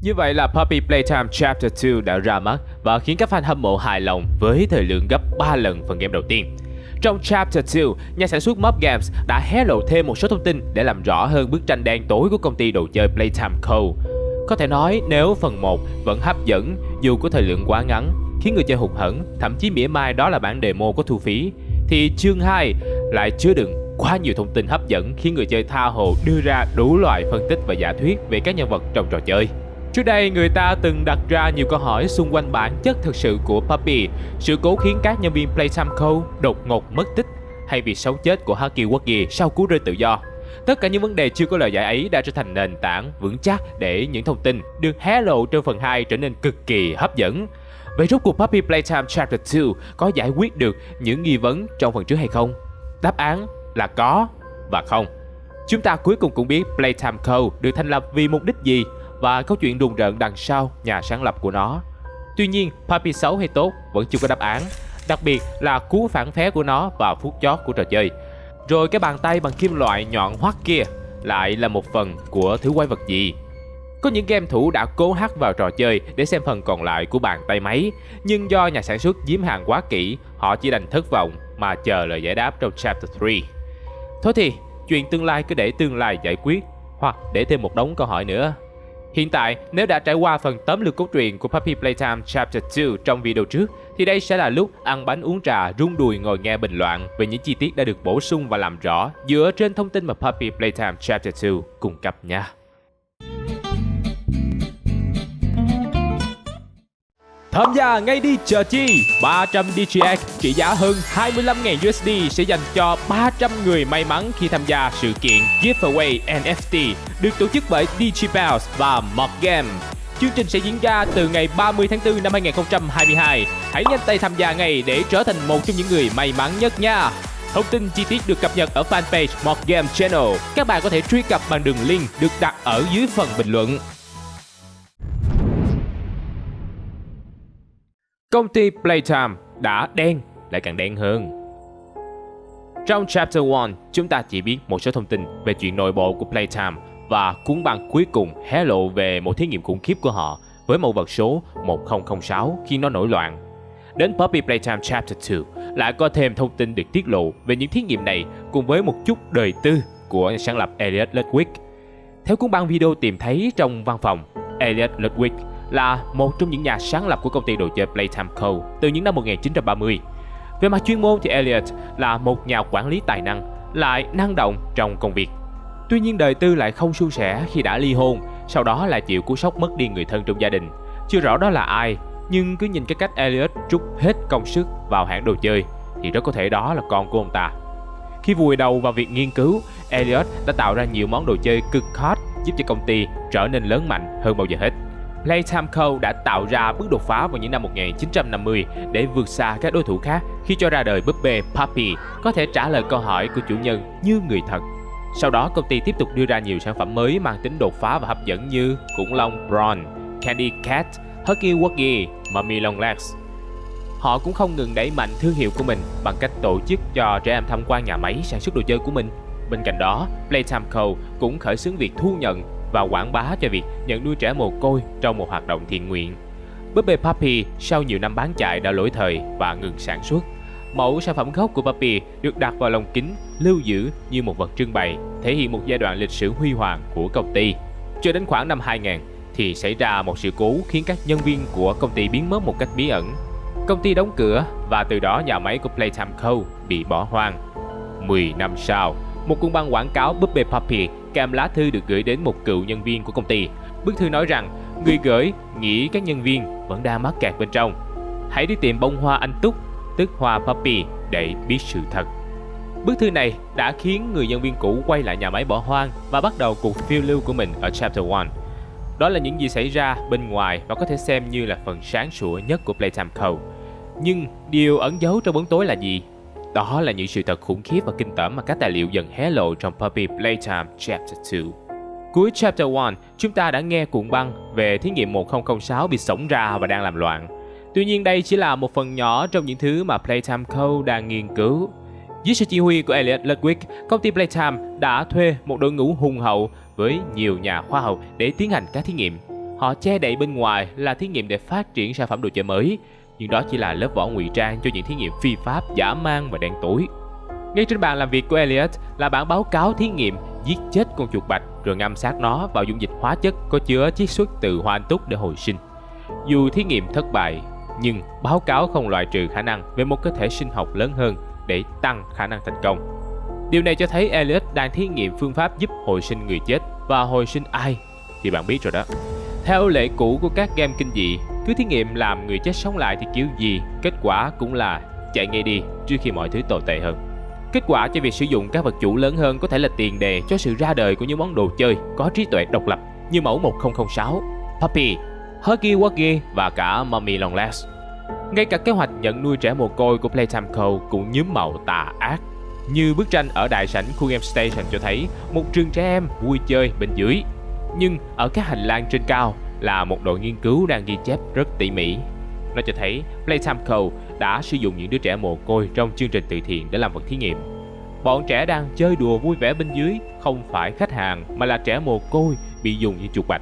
Như vậy là Puppy Playtime Chapter 2 đã ra mắt và khiến các fan hâm mộ hài lòng với thời lượng gấp 3 lần phần game đầu tiên. Trong Chapter 2, nhà sản xuất Mob Games đã hé lộ thêm một số thông tin để làm rõ hơn bức tranh đen tối của công ty đồ chơi Playtime Co. Có thể nói nếu phần 1 vẫn hấp dẫn dù có thời lượng quá ngắn, khiến người chơi hụt hẫng, thậm chí mỉa mai đó là bản demo có thu phí, thì chương 2 lại chứa đựng quá nhiều thông tin hấp dẫn khiến người chơi tha hồ đưa ra đủ loại phân tích và giả thuyết về các nhân vật trong trò chơi. Trước đây, người ta từng đặt ra nhiều câu hỏi xung quanh bản chất thực sự của Puppy, sự cố khiến các nhân viên Playtime Co. đột ngột mất tích, hay việc sống chết của Huggy Wuggy sau cú rơi tự do. Tất cả những vấn đề chưa có lời giải ấy đã trở thành nền tảng vững chắc để những thông tin được hé lộ trong phần 2 trở nên cực kỳ hấp dẫn. Vậy rốt cuộc Puppy Playtime Chapter 2 có giải quyết được những nghi vấn trong phần trước hay không? Đáp án là có và không. Chúng ta cuối cùng cũng biết Playtime Co. được thành lập vì mục đích gì và câu chuyện rùng rợn đằng sau nhà sáng lập của nó. Tuy nhiên, Puppy xấu hay tốt vẫn chưa có đáp án, đặc biệt là cú phản phé của nó vào phút chót của trò chơi. Rồi cái bàn tay bằng kim loại nhọn hoắt kia lại là một phần của thứ quái vật gì? Có những game thủ đã cố hack vào trò chơi để xem phần còn lại của bàn tay máy, nhưng do nhà sản xuất giếm hàng quá kỹ, họ chỉ đành thất vọng mà chờ lời giải đáp trong Chapter 3. Thôi thì, chuyện tương lai cứ để tương lai giải quyết, hoặc để thêm một đống câu hỏi nữa. Hiện tại, nếu đã trải qua phần tóm lược cốt truyện của Puppy Playtime Chapter 2 trong video trước, thì đây sẽ là lúc ăn bánh uống trà rung đùi ngồi nghe bình luận về những chi tiết đã được bổ sung và làm rõ dựa trên thông tin mà Puppy Playtime Chapter 2 cung cấp nha. Tham gia ngay đi chờ chi! 300 DGX trị giá hơn 25.000 USD sẽ dành cho 300 người may mắn khi tham gia sự kiện Giveaway NFT được tổ chức bởi DigiBounce và Mob Game. Chương trình sẽ diễn ra từ ngày 30 tháng 4 năm 2022. Hãy nhanh tay tham gia ngay để trở thành một trong những người may mắn nhất nha! Thông tin chi tiết được cập nhật ở fanpage Mob Game Channel. Các bạn có thể truy cập bằng đường link được đặt ở dưới phần bình luận. Công ty Playtime đã đen lại càng đen hơn. Trong Chapter 1, chúng ta chỉ biết một số thông tin về chuyện nội bộ của Playtime và cuốn băng cuối cùng hé lộ về một thí nghiệm khủng khiếp của họ với mẫu vật số 1006 khi nó nổi loạn. Đến Puppy Playtime Chapter 2 lại có thêm thông tin được tiết lộ về những thí nghiệm này cùng với một chút đời tư của nhà sáng lập Elliot Ludwig. Theo cuốn băng video tìm thấy trong văn phòng, Elliot Ludwig là một trong những nhà sáng lập của công ty đồ chơi Playtime Co. từ những năm 1930. Về mặt chuyên môn thì Elliot là một nhà quản lý tài năng, lại năng động trong công việc. Tuy nhiên đời tư lại không suôn sẻ khi đã ly hôn, sau đó lại chịu cú sốc mất đi người thân trong gia đình. Chưa rõ đó là ai, nhưng cứ nhìn cái cách Elliot trút hết công sức vào hãng đồ chơi thì rất có thể đó là con của ông ta. Khi vùi đầu vào việc nghiên cứu, Elliot đã tạo ra nhiều món đồ chơi cực hot giúp cho công ty trở nên lớn mạnh hơn bao giờ hết. Playtime Co. đã tạo ra bước đột phá vào những năm 1950 để vượt xa các đối thủ khác khi cho ra đời búp bê Puppy có thể trả lời câu hỏi của chủ nhân như người thật. Sau đó, công ty tiếp tục đưa ra nhiều sản phẩm mới mang tính đột phá và hấp dẫn như khủng long Brawn, Candy Cat, Huggy Wuggy, Mummy Longlegs. Họ cũng không ngừng đẩy mạnh thương hiệu của mình bằng cách tổ chức cho trẻ em tham quan nhà máy sản xuất đồ chơi của mình. Bên cạnh đó, Playtime Co. cũng khởi xướng việc thu nhận và quảng bá cho việc nhận nuôi trẻ mồ côi trong một hoạt động thiện nguyện. Búp bê Puppy sau nhiều năm bán chạy đã lỗi thời và ngừng sản xuất. Mẫu sản phẩm gốc của Puppy được đặt vào lồng kính, lưu giữ như một vật trưng bày, thể hiện một giai đoạn lịch sử huy hoàng của công ty. Cho đến khoảng năm 2000 thì xảy ra một sự cố khiến các nhân viên của công ty biến mất một cách bí ẩn. Công ty đóng cửa và từ đó nhà máy của Playtime Co. bị bỏ hoang. 10 năm sau, một cuốn băng quảng cáo búp bê Puppy kèm lá thư được gửi đến một cựu nhân viên của công ty. Bức thư nói rằng người gửi nghĩ các nhân viên vẫn đang mắc kẹt bên trong. Hãy đi tìm bông hoa anh túc, tức hoa Puppy, để biết sự thật. Bức thư này đã khiến người nhân viên cũ quay lại nhà máy bỏ hoang và bắt đầu cuộc phiêu lưu của mình ở Chapter 1. Đó là những gì xảy ra bên ngoài và có thể xem như là phần sáng sủa nhất của Playtime Co. Nhưng điều ẩn giấu trong bóng tối là gì? Đó là những sự thật khủng khiếp và kinh tởm mà các tài liệu dần hé lộ trong Puppy Playtime Chapter 2. Cuối Chapter 1, chúng ta đã nghe cuộn băng về thí nghiệm 1006 bị xổng ra và đang làm loạn. Tuy nhiên đây chỉ là một phần nhỏ trong những thứ mà Playtime Co. đang nghiên cứu. Dưới sự chỉ huy của Elliot Ludwig, công ty Playtime đã thuê một đội ngũ hùng hậu với nhiều nhà khoa học để tiến hành các thí nghiệm. họ che đậy bên ngoài là thí nghiệm để phát triển sản phẩm đồ chơi mới, nhưng đó chỉ là lớp vỏ ngụy trang cho những thí nghiệm phi pháp, dã man và đen tối. Ngay trên bàn làm việc của Elliot là bản báo cáo thí nghiệm giết chết con chuột bạch rồi ngâm xác nó vào dung dịch hóa chất có chứa chiết xuất từ hoa anh túc để hồi sinh. Dù thí nghiệm thất bại, nhưng báo cáo không loại trừ khả năng về một cơ thể sinh học lớn hơn để tăng khả năng thành công. Điều này cho thấy Elliot đang thí nghiệm phương pháp giúp hồi sinh người chết, và hồi sinh ai thì bạn biết rồi đó. Theo lệ cũ của các game kinh dị, cứ thí nghiệm làm người chết sống lại thì kiểu gì kết quả cũng là chạy ngay đi trước khi mọi thứ tồi tệ hơn. Kết quả cho việc sử dụng các vật chủ lớn hơn có thể là tiền đề cho sự ra đời của những món đồ chơi có trí tuệ độc lập như mẫu 1006, Puppy, Huggy Wuggy và cả Mummy Longlegs. Ngay cả kế hoạch nhận nuôi trẻ mồ côi của Playtime Co. cũng nhuốm màu tà ác. Như bức tranh ở đại sảnh khu Game Station cho thấy một trường trẻ em vui chơi bên dưới, nhưng ở các hành lang trên cao là một đội nghiên cứu đang ghi chép rất tỉ mỉ. Nó cho thấy Playtime Co. đã sử dụng những đứa trẻ mồ côi trong chương trình từ thiện để làm vật thí nghiệm. Bọn trẻ đang chơi đùa vui vẻ bên dưới không phải khách hàng mà là trẻ mồ côi bị dùng như chuột bạch.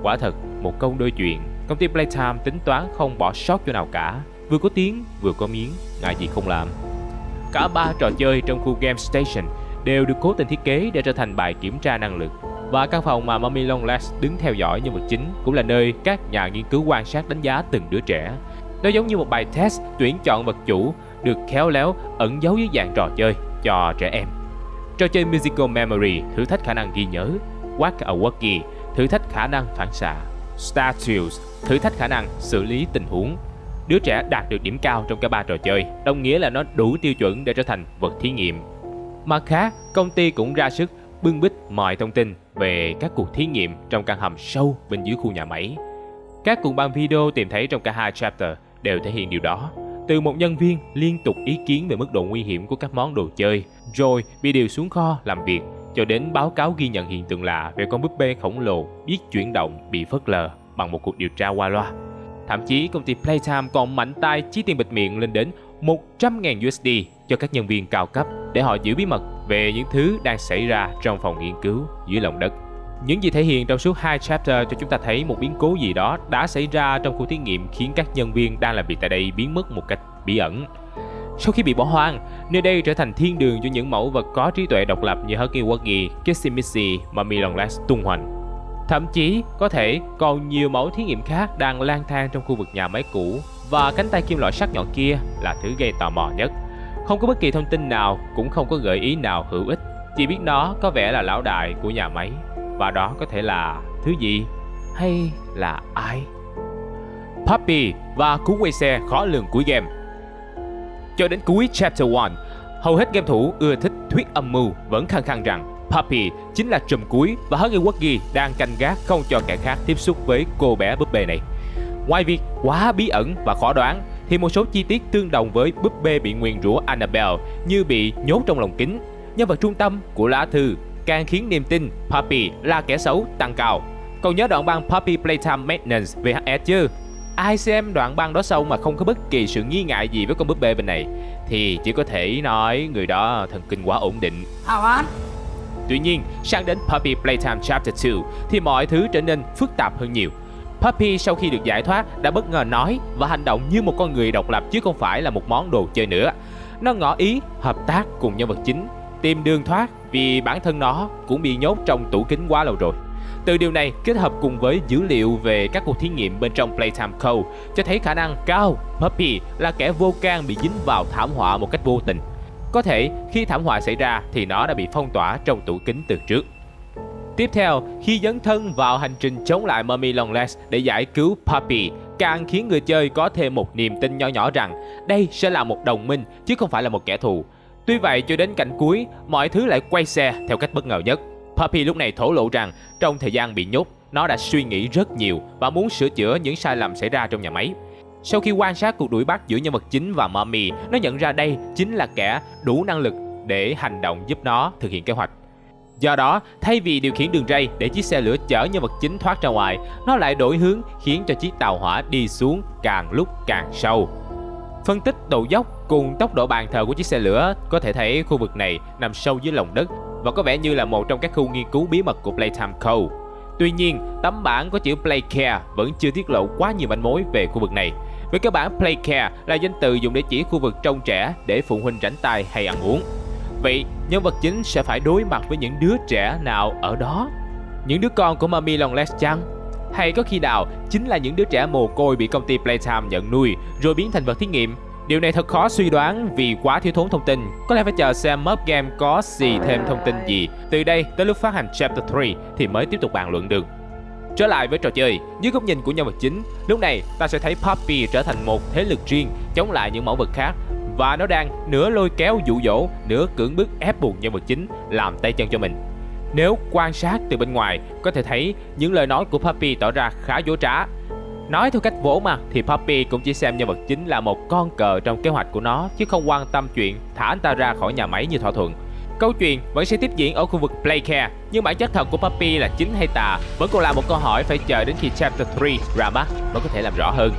Quả thật, một câu đôi chuyện, công ty Playtime tính toán không bỏ sót chỗ nào cả, vừa có tiếng vừa có miếng, ngại gì không làm. Cả 3 trò chơi trong khu Game Station đều được cố tình thiết kế để trở thành bài kiểm tra năng lực, và căn phòng mà Mummy Longlegs đứng theo dõi nhân vật chính cũng là nơi các nhà nghiên cứu quan sát đánh giá từng đứa trẻ. Nó giống như một bài test tuyển chọn vật chủ được khéo léo ẩn giấu dưới dạng trò chơi cho trẻ em. Trò chơi Musical Memory thử thách khả năng ghi nhớ, Whack a Wuggy thử thách khả năng phản xạ, Statues thử thách khả năng xử lý tình huống. Đứa trẻ đạt được điểm cao trong cả 3 trò chơi, đồng nghĩa là nó đủ tiêu chuẩn để trở thành vật thí nghiệm. Mặt khác, công ty cũng ra sức bưng bít mọi thông tin về các cuộc thí nghiệm trong căn hầm sâu bên dưới khu nhà máy. Các cuộn băng video tìm thấy trong cả 2 chapter đều thể hiện điều đó. Từ một nhân viên liên tục ý kiến về mức độ nguy hiểm của các món đồ chơi, rồi bị điều xuống kho làm việc, cho đến báo cáo ghi nhận hiện tượng lạ về con búp bê khổng lồ biết chuyển động bị phớt lờ bằng một cuộc điều tra qua loa. Thậm chí công ty Playtime còn mạnh tay chi tiền bịt miệng lên đến 100.000 USD cho các nhân viên cao cấp để họ giữ bí mật về những thứ đang xảy ra trong phòng nghiên cứu dưới lòng đất. Những gì thể hiện trong suốt 2 chapter cho chúng ta thấy một biến cố gì đó đã xảy ra trong khu thí nghiệm khiến các nhân viên đang làm việc tại đây biến mất một cách bí ẩn. Sau khi bị bỏ hoang, nơi đây trở thành thiên đường cho những mẫu vật có trí tuệ độc lập như Huggy Wuggy, Kissy Missy, Mummy Longlegs tung hoành. Thậm chí có thể còn nhiều mẫu thí nghiệm khác đang lang thang trong khu vực nhà máy cũ, và cánh tay kim loại sắc nhọn kia là thứ gây tò mò nhất. Không có bất kỳ thông tin nào, cũng không có gợi ý nào hữu ích, chỉ biết nó có vẻ là lão đại của nhà máy, và đó có thể là thứ gì hay là ai. Puppy và cú quay xe khó lường cuối game. Cho đến cuối Chapter 1, hầu hết game thủ ưa thích thuyết âm mưu vẫn khăng khăng rằng Puppy chính là trùm cuối và Huggy Wuggy đang canh gác không cho kẻ khác tiếp xúc với cô bé búp bê này. Ngoài việc quá bí ẩn và khó đoán, thì một số chi tiết tương đồng với búp bê bị nguyền rủa Annabelle như bị nhốt trong lồng kính, nhân vật trung tâm của lá thư, càng khiến niềm tin Puppy là kẻ xấu tăng cao. Còn nhớ đoạn băng Puppy Playtime Maintenance VHS chứ? Ai xem đoạn băng đó xong mà không có bất kỳ sự nghi ngại gì với con búp bê bên này thì chỉ có thể nói người đó thần kinh quá ổn định. Tuy nhiên, sang đến Puppy Playtime Chapter 2 thì mọi thứ trở nên phức tạp hơn nhiều. Puppy sau khi được giải thoát đã bất ngờ nói và hành động như một con người độc lập chứ không phải là một món đồ chơi nữa. Nó ngỏ ý hợp tác cùng nhân vật chính, tìm đường thoát vì bản thân nó cũng bị nhốt trong tủ kính quá lâu rồi. Từ điều này kết hợp cùng với dữ liệu về các cuộc thí nghiệm bên trong Playtime Co. cho thấy khả năng cao Puppy là kẻ vô can bị dính vào thảm họa một cách vô tình. Có thể khi thảm họa xảy ra thì nó đã bị phong tỏa trong tủ kính từ trước. Tiếp theo, khi dấn thân vào hành trình chống lại Mummy Longlegs để giải cứu Puppy, càng khiến người chơi có thêm một niềm tin nho nhỏ rằng đây sẽ là một đồng minh chứ không phải là một kẻ thù. Tuy vậy, cho đến cảnh cuối, mọi thứ lại quay xe theo cách bất ngờ nhất. Puppy lúc này thổ lộ rằng trong thời gian bị nhốt, nó đã suy nghĩ rất nhiều và muốn sửa chữa những sai lầm xảy ra trong nhà máy. Sau khi quan sát cuộc đuổi bắt giữa nhân vật chính và Mummy, nó nhận ra đây chính là kẻ đủ năng lực để hành động giúp nó thực hiện kế hoạch. Do đó, thay vì điều khiển đường ray để chiếc xe lửa chở nhân vật chính thoát ra ngoài, nó lại đổi hướng khiến cho chiếc tàu hỏa đi xuống càng lúc càng sâu. Phân tích độ dốc cùng tốc độ bàn thờ của chiếc xe lửa có thể thấy khu vực này nằm sâu dưới lòng đất và có vẻ như là một trong các khu nghiên cứu bí mật của Playtime Co. Tuy nhiên, tấm bảng có chữ Playcare vẫn chưa tiết lộ quá nhiều manh mối về khu vực này. Với cơ bản, Playcare là danh từ dùng để chỉ khu vực trông trẻ để phụ huynh rảnh tay hay ăn uống. Vậy, nhân vật chính sẽ phải đối mặt với những đứa trẻ nào ở đó? Những đứa con của Mummy Longlegs chăng? Hay có khi nào chính là những đứa trẻ mồ côi bị công ty Playtime nhận nuôi rồi biến thành vật thí nghiệm? Điều này thật khó suy đoán vì quá thiếu thốn thông tin. Có lẽ phải chờ xem Mob Game có xì thêm thông tin gì từ đây tới lúc phát hành Chapter 3 thì mới tiếp tục bàn luận được. Trở lại với trò chơi, dưới góc nhìn của nhân vật chính, lúc này ta sẽ thấy Poppy trở thành một thế lực riêng chống lại những mẫu vật khác, và nó đang nửa lôi kéo dụ dỗ, nửa cưỡng bức ép buộc nhân vật chính làm tay chân cho mình. Nếu quan sát từ bên ngoài, có thể thấy những lời nói của Poppy tỏ ra khá dối trá. Nói theo cách vỗ mặt thì Poppy cũng chỉ xem nhân vật chính là một con cờ trong kế hoạch của nó, chứ không quan tâm chuyện thả anh ta ra khỏi nhà máy như thỏa thuận. Câu chuyện vẫn sẽ tiếp diễn ở khu vực Playcare, nhưng bản chất thật của Poppy là chính hay tà vẫn còn là một câu hỏi phải chờ đến khi Chapter 3 ra mắt mới có thể làm rõ hơn.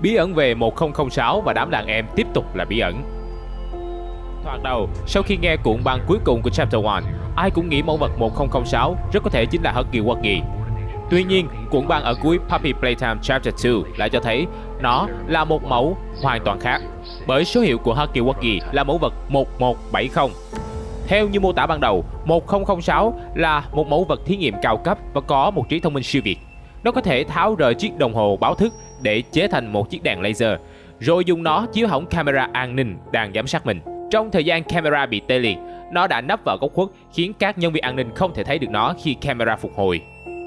Bí ẩn về 1006 và đám đàn em tiếp tục là bí ẩn. Thoạt đầu, sau khi nghe cuộn băng cuối cùng của Chapter 1, ai cũng nghĩ mẫu vật 1006 rất có thể chính là Huggy Wuggy. Tuy nhiên, cuộn băng ở cuối Puppy Playtime Chapter 2 lại cho thấy nó là một mẫu hoàn toàn khác, bởi số hiệu của Huggy Wuggy là mẫu vật 1170. Theo như mô tả ban đầu, 1006 là một mẫu vật thí nghiệm cao cấp và có một trí thông minh siêu việt. Nó có thể tháo rời chiếc đồng hồ báo thức để chế thành một chiếc đèn laser, rồi dùng nó chiếu hỏng camera an ninh đang giám sát mình. Trong thời gian camera bị tê liệt, nó đã nấp vào góc khuất khiến các nhân viên an ninh không thể thấy được nó khi camera phục hồi.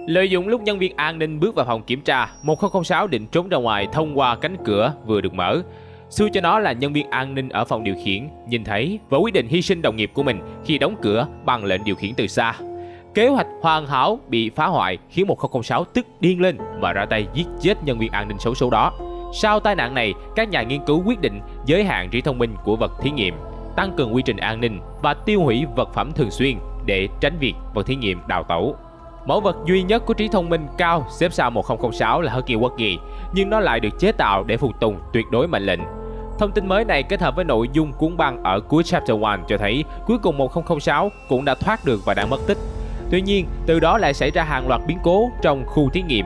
Lợi dụng lúc nhân viên an ninh bước vào phòng kiểm tra, 1006 định trốn ra ngoài thông qua cánh cửa vừa được mở. Xui cho nó là nhân viên an ninh ở phòng điều khiển nhìn thấy và quyết định hy sinh đồng nghiệp của mình khi đóng cửa bằng lệnh điều khiển từ xa. Kế hoạch hoàn hảo bị phá hoại khiến 1006 tức điên lên và ra tay giết chết nhân viên an ninh xấu số đó. Sau tai nạn này, các nhà nghiên cứu quyết định giới hạn trí thông minh của vật thí nghiệm, tăng cường quy trình an ninh và tiêu hủy vật phẩm thường xuyên để tránh việc vật thí nghiệm đào tẩu. Mẫu vật duy nhất có trí thông minh cao xếp sau 1006 là Huggy Wuggy, nhưng nó lại được chế tạo để phục tùng tuyệt đối mệnh lệnh. Thông tin mới này kết hợp với nội dung cuốn băng ở cuối Chapter 1 cho thấy cuối cùng 1006 cũng đã thoát được và đang mất tích. Tuy nhiên, từ đó lại xảy ra hàng loạt biến cố trong khu thí nghiệm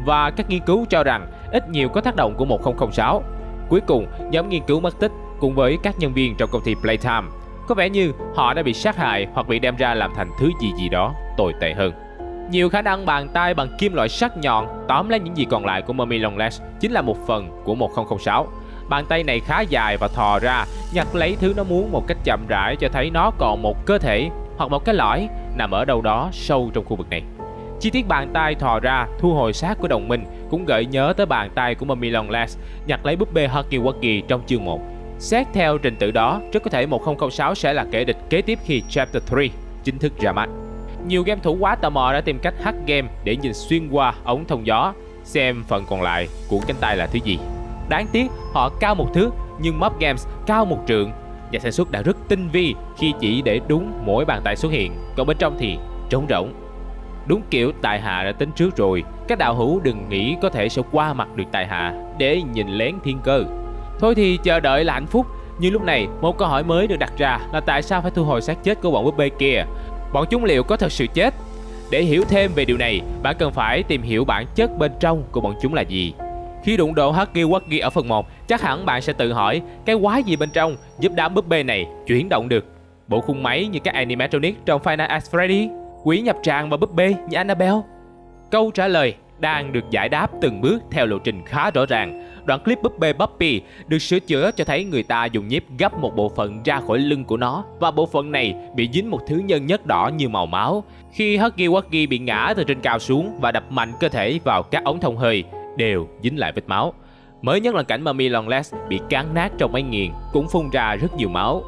và các nghiên cứu cho rằng ít nhiều có tác động của 1006. Cuối cùng, nhóm nghiên cứu mất tích cùng với các nhân viên trong công ty Playtime. Có vẻ như họ đã bị sát hại hoặc bị đem ra làm thành thứ gì đó tồi tệ hơn. Nhiều khả năng bàn tay bằng kim loại sắc nhọn tóm lấy những gì còn lại của Mummy Longlegs chính là một phần của 1006. Bàn tay này khá dài và thò ra, nhặt lấy thứ nó muốn một cách chậm rãi, cho thấy nó còn một cơ thể hoặc một cái lõi nằm ở đâu đó sâu trong khu vực này. Chi tiết bàn tay thò ra thu hồi xác của đồng minh cũng gợi nhớ tới bàn tay của Mummy Longlegs nhặt lấy búp bê Huggy Wuggy trong chương 1. Xét theo trình tự đó, rất có thể 1006 sẽ là kẻ địch kế tiếp khi Chapter 3 chính thức ra mắt. Nhiều game thủ quá tò mò đã tìm cách hack game để nhìn xuyên qua ống thông gió, xem phần còn lại của cánh tay là thứ gì. Đáng tiếc, họ cao 1 thước nhưng Mob Games cao 1 trượng. Nhà sản xuất đã rất tinh vi khi chỉ để đúng mỗi bàn tay xuất hiện, còn bên trong thì trống rỗng. Đúng kiểu tài hạ đã tính trước rồi, các đạo hữu đừng nghĩ có thể sẽ qua mặt được tài hạ để nhìn lén thiên cơ. Thôi thì chờ đợi là hạnh phúc, nhưng lúc này một câu hỏi mới được đặt ra là tại sao phải thu hồi xác chết của bọn búp bê kia? Bọn chúng liệu có thật sự chết? Để hiểu thêm về điều này, bạn cần phải tìm hiểu bản chất bên trong của bọn chúng là gì. Khi đụng độ Huggy Wuggy ở phần 1, chắc hẳn bạn sẽ tự hỏi cái quái gì bên trong giúp đám búp bê này chuyển động được. Bộ khung máy như các animatronics trong Five Nights at Freddy, quỷ nhập tràng và búp bê như Annabelle. Câu trả lời đang được giải đáp từng bước theo lộ trình khá rõ ràng. Đoạn clip búp bê Poppy được sửa chữa cho thấy người ta dùng nhíp gấp một bộ phận ra khỏi lưng của nó, và bộ phận này bị dính một thứ nhân nhất đỏ như màu máu. Khi Huggy Wuggy bị ngã từ trên cao xuống và đập mạnh cơ thể vào các ống thông hơi, đều dính lại vết máu. Mới nhất là cảnh Mummy Longlegs bị cán nát trong máy nghiền cũng phun ra rất nhiều máu.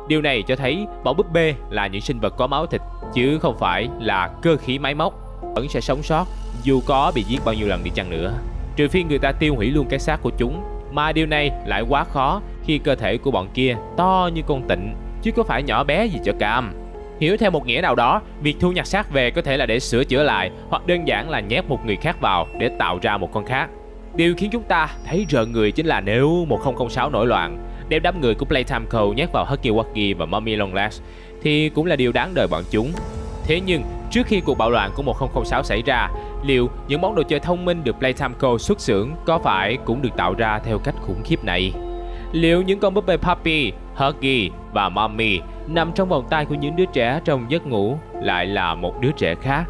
Điều này cho thấy bọn búp bê là những sinh vật có máu thịt chứ không phải là cơ khí máy móc, vẫn sẽ sống sót dù có bị giết bao nhiêu lần đi chăng nữa, trừ phi người ta tiêu hủy luôn cái xác của chúng, mà điều này lại quá khó khi cơ thể của bọn kia to như con tịnh chứ có phải nhỏ bé gì cho cam. Hiểu theo một nghĩa nào đó, việc thu nhặt xác về có thể là để sửa chữa lại, hoặc đơn giản là nhét một người khác vào để tạo ra một con khác. Điều khiến chúng ta thấy rợn người chính là nếu 1006 nổi loạn, đem đám người của Playtime Co nhét vào Huggy Wuggy và Mummy Longlegs thì cũng là điều đáng đời bọn chúng. Thế nhưng Trước khi cuộc bạo loạn của 1006 xảy ra, liệu những món đồ chơi thông minh được Playtime Co. xuất xưởng có phải cũng được tạo ra theo cách khủng khiếp này? Liệu những con búp bê Puppy, Huggy và Mommy nằm trong vòng tay của những đứa trẻ trong giấc ngủ lại là một đứa trẻ khác?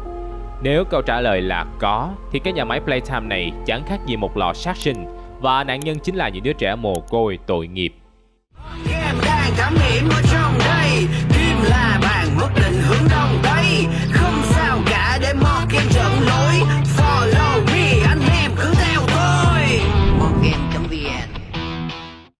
Nếu câu trả lời là có, thì cái nhà máy Playtime này chẳng khác gì một lò sát sinh, và nạn nhân chính là những đứa trẻ mồ côi tội nghiệp. Em đang cảm nghiệm ở trong